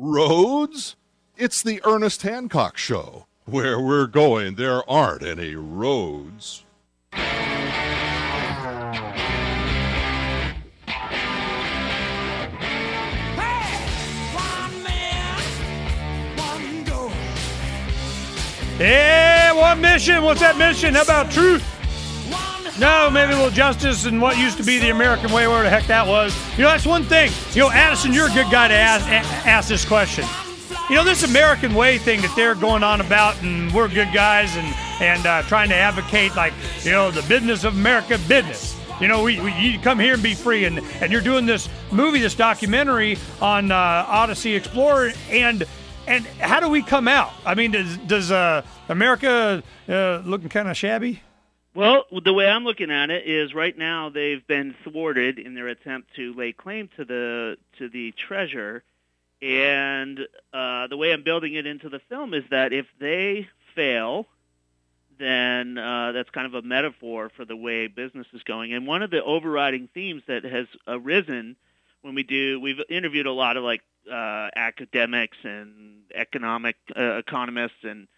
Roads? It's the Ernest Hancock Show. Where we're going, there aren't any roads. Yeah, one mission. What's that mission? How about truth? No, maybe a little justice and what used to be the American way, whatever the heck that was. You know, that's one thing. You know, Addison, you're a good guy to ask this question. You know, this American way thing that they're going on about, and we're good guys and trying to advocate, like, you know, the business of America business. You know, you come here and be free, and you're doing this movie, this documentary on Odyssey Explorer, and how do we come out? I mean, does America looking kind of shabby? Well, the way I'm looking at it is right now they've been thwarted in their attempt to lay claim to the treasure, and the way I'm building it into the film is that if they fail, then that's kind of a metaphor for the way business is going. And one of the overriding themes that has arisen when we've interviewed a lot of like academics and economists and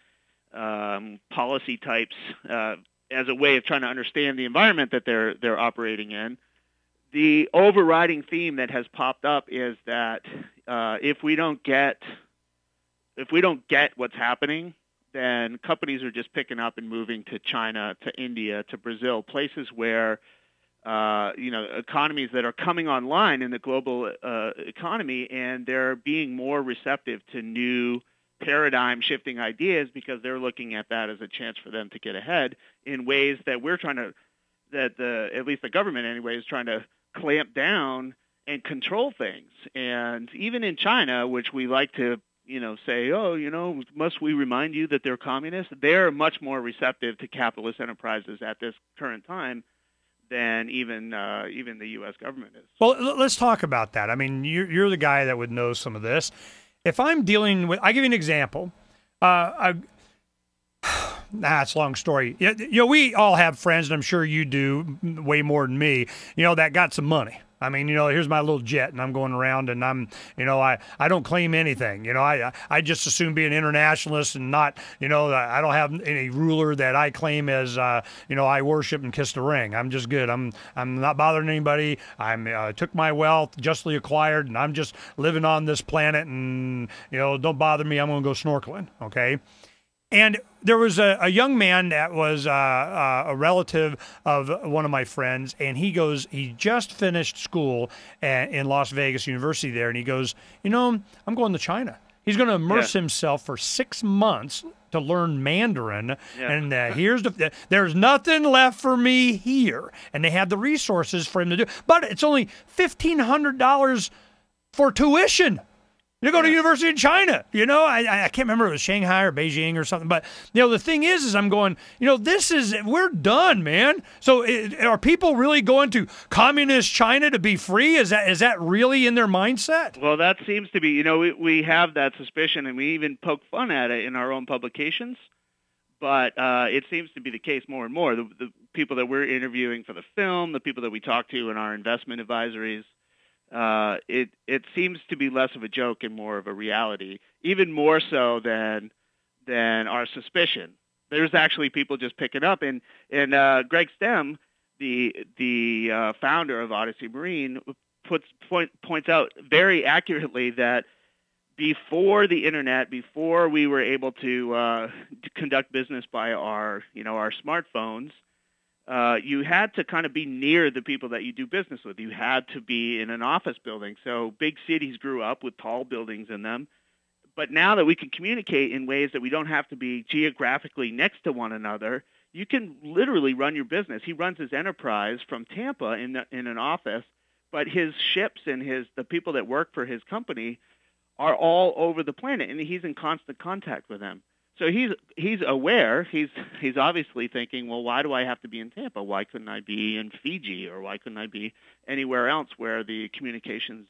policy types as a way of trying to understand the environment that they're operating in. The overriding theme that has popped up is that if we don't get what's happening, then companies are just picking up and moving to China, to India, to Brazil, places where economies that are coming online in the global economy, and they're being more receptive to new paradigm-shifting ideas because they're looking at that as a chance for them to get ahead in ways that at least the government anyway is trying to clamp down and control things. And even in China, which we like to say, must we remind you that they're communists? They're much more receptive to capitalist enterprises at this current time than even the U.S. government is. Well, let's talk about that. I mean, you're the guy that would know some of this. If I'm dealing with, I'll give you an example. It's a long story. You know, we all have friends, and I'm sure you do way more than me, that got some money. I mean, here's my little jet, and I'm going around, and I don't claim anything. I just assume be an internationalist and not, I don't have any ruler that I claim as, I worship and kiss the ring. I'm just good. I'm not bothering anybody. I took my wealth, justly acquired, and I'm just living on this planet, and, don't bother me. I'm going to go snorkeling, okay? And there was a young man that was a relative of one of my friends, and he just finished school in Las Vegas University there, and he goes, I'm going to China. He's going to immerse himself for 6 months to learn Mandarin, and there's nothing left for me here. And they had the resources for him to do, but it's only $1,500 for tuition. You go to university in China, I can't remember if it was Shanghai or Beijing or something. But, the thing is I'm going, we're done, man. So are people really going to communist China to be free? Is that really in their mindset? Well, that seems to be, we have that suspicion, and we even poke fun at it in our own publications. But it seems to be the case more and more. The people that we're interviewing for the film, the people that we talk to in our investment advisories, it seems to be less of a joke and more of a reality, even more so than our suspicion. There's actually people just picking up, and Greg Stem, the founder of Odyssey Marine, points out very accurately that before the internet, before we were able to conduct business by our smartphones, you had to kind of be near the people that you do business with. You had to be in an office building. So big cities grew up with tall buildings in them. But now that we can communicate in ways that we don't have to be geographically next to one another, you can literally run your business. He runs his enterprise from Tampa in an office, but his ships and the people that work for his company are all over the planet, and he's in constant contact with them. So he's aware. He's obviously thinking, well, why do I have to be in Tampa? Why couldn't I be in Fiji, or why couldn't I be anywhere else where the communications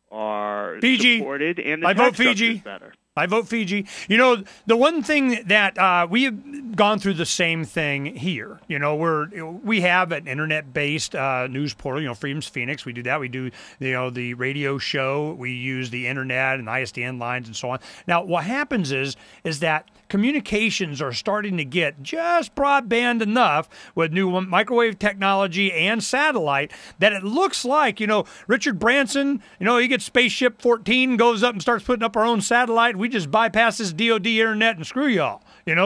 are Fiji. supported and the I tax vote Fiji. structure is better? I vote Fiji. The one thing that we gone through the same thing here. We have an internet-based news portal, Freedom's Phoenix. We do that. We do, the radio show. We use the internet and ISDN lines and so on. Now, what happens is that communications are starting to get just broadband enough with new microwave technology and satellite that it looks like, Richard Branson, he gets Spaceship 14, goes up and starts putting up our own satellite. We just bypass this DoD internet and screw y'all.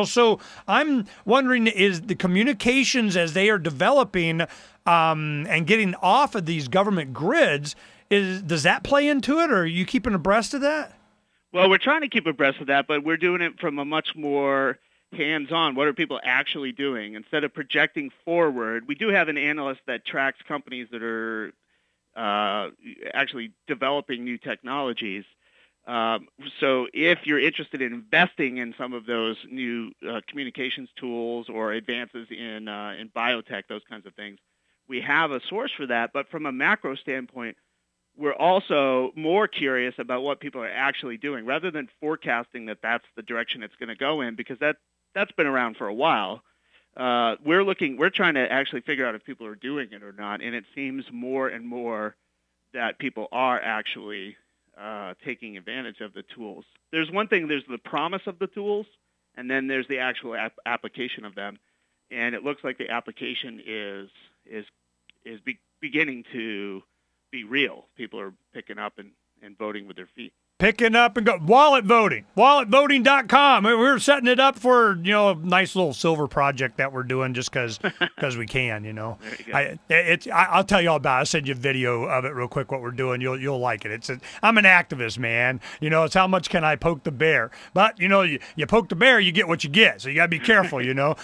So I'm wondering, is the communications as they are developing and getting off of these government grids, does that play into it, or are you keeping abreast of that? Well, we're trying to keep abreast of that, but we're doing it from a much more hands-on. What are people actually doing? Instead of projecting forward, we do have an analyst that tracks companies that are actually developing new technologies. So if you're interested in investing in some of those new communications tools or advances in biotech, those kinds of things, we have a source for that. But from a macro standpoint, we're also more curious about what people are actually doing rather than forecasting that that's the direction it's going to go in, because that's been around for a while. We're trying to actually figure out if people are doing it or not, and it seems more and more that people are actually taking advantage of the tools. There's one thing, there's the promise of the tools, and then there's the actual application of them. And it looks like the application is beginning to be real. People are picking up and voting with their feet. Picking up and go wallet voting, walletvoting.com. We're setting it up for, a nice little silver project that we're doing just because we can, There you go. I'll tell you all about it. I'll send you a video of it real quick, what we're doing. You'll like it. I'm an activist, man. It's how much can I poke the bear? But, you poke the bear, you get what you get. So you got to be careful, Now,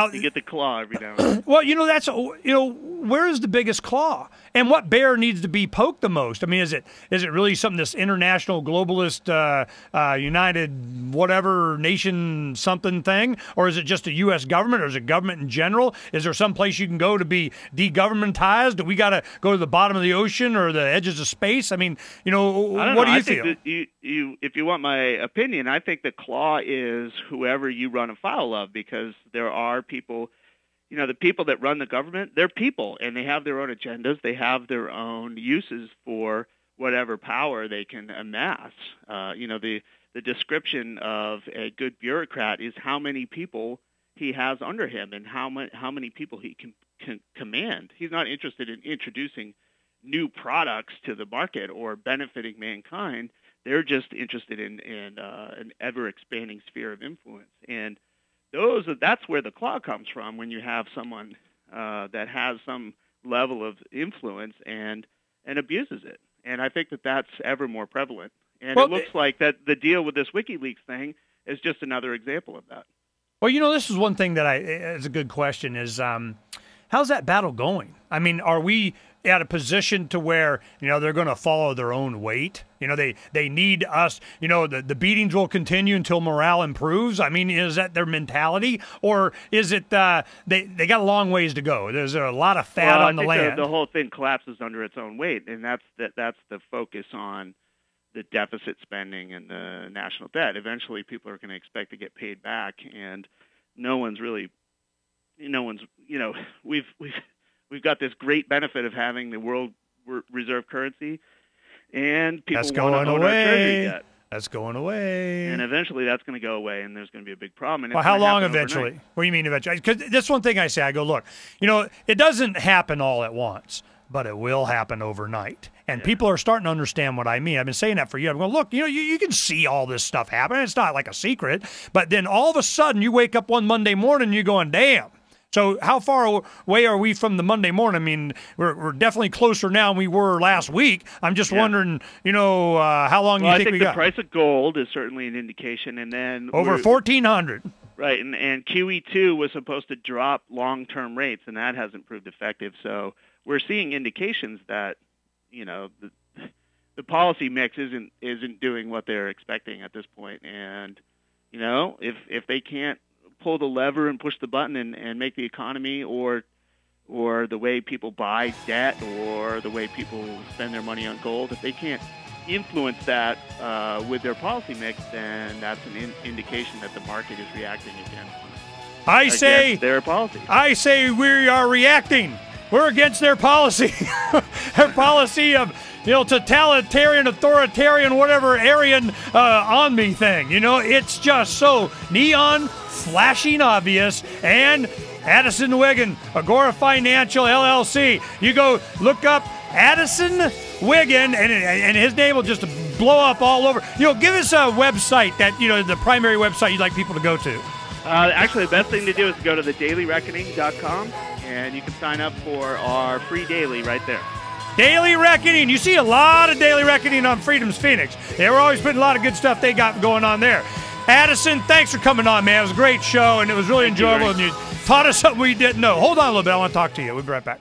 you get the claw every now and then. Well, that's, where is the biggest claw? And what bear needs to be poked the most? I mean, is it really something, this international globalist United whatever nation something thing, or is it just a U.S. government, or is it government in general? Is there some place you can go to be de-governmentized? Do we got to go to the bottom of the ocean or the edges of space? I mean, what do you feel? Think that if you want my opinion, I think the claw is whoever you run afoul of, because there are people. The people that run the government, they're people, and they have their own agendas. They have their own uses for whatever power they can amass. The description of a good bureaucrat is how many people he has under him and how many people he can command. He's not interested in introducing new products to the market or benefiting mankind. They're just interested in an ever-expanding sphere of influence. And that's where the claw comes from, when you have someone that has some level of influence and abuses it. And I think that that's ever more prevalent. And it looks like that the deal with this WikiLeaks thing is just another example of that. Well, this is one thing that is a good question is, how's that battle going? I mean, are we at a position to where, they're going to follow their own weight? They need us, the beatings will continue until morale improves. I mean, is that their mentality, or is it they got a long ways to go? There's a lot of fat on the land. The whole thing collapses under its own weight, and that's the focus on the deficit spending and the national debt. Eventually, people are going to expect to get paid back, and we've got this great benefit of having the world reserve currency, and people want to own our treasury debt. That's going away. And eventually that's going to go away, and there's going to be a big problem. And well, how long eventually? Overnight. What do you mean eventually? Because that's one thing I say. I go, look, it doesn't happen all at once, but it will happen overnight. And people are starting to understand what I mean. I've been saying that for years. I'm going, look, you can see all this stuff happen. It's not like a secret. But then all of a sudden you wake up one Monday morning and you're going, damn. So how far away are we from the Monday morning? I mean, we're definitely closer now than we were last week. I'm just wondering, how long you think we got? I think the price of gold is certainly an indication, and then over 1,400. Right, and QE2 was supposed to drop long-term rates, and that hasn't proved effective. So we're seeing indications that, the policy mix isn't doing what they're expecting at this point. And, if they can't pull the lever and push the button and make the economy or the way people buy debt or the way people spend their money on gold, if they can't influence that with their policy mix, then that's an indication that the market is reacting again. against their policy. I say we are reacting. We're against their policy. Their policy of, totalitarian, authoritarian, whatever, Aryan on me thing. It's just so neon, flashing obvious. And Addison Wiggin, Agora Financial LLC. You go look up Addison Wiggin, and his name will just blow up all over. Give us a website that, the primary website you'd like people to go to. Actually, the best thing to do is to go to thedailyreckoning.com, and you can sign up for our free daily right there. Daily Reckoning. You see a lot of Daily Reckoning on Freedom's Phoenix. They were always putting a lot of good stuff they got going on there. Addison, thanks for coming on, man. It was a great show, and it was really enjoyable, and you taught us something we didn't know. Hold on a little bit. I want to talk to you. We'll be right back.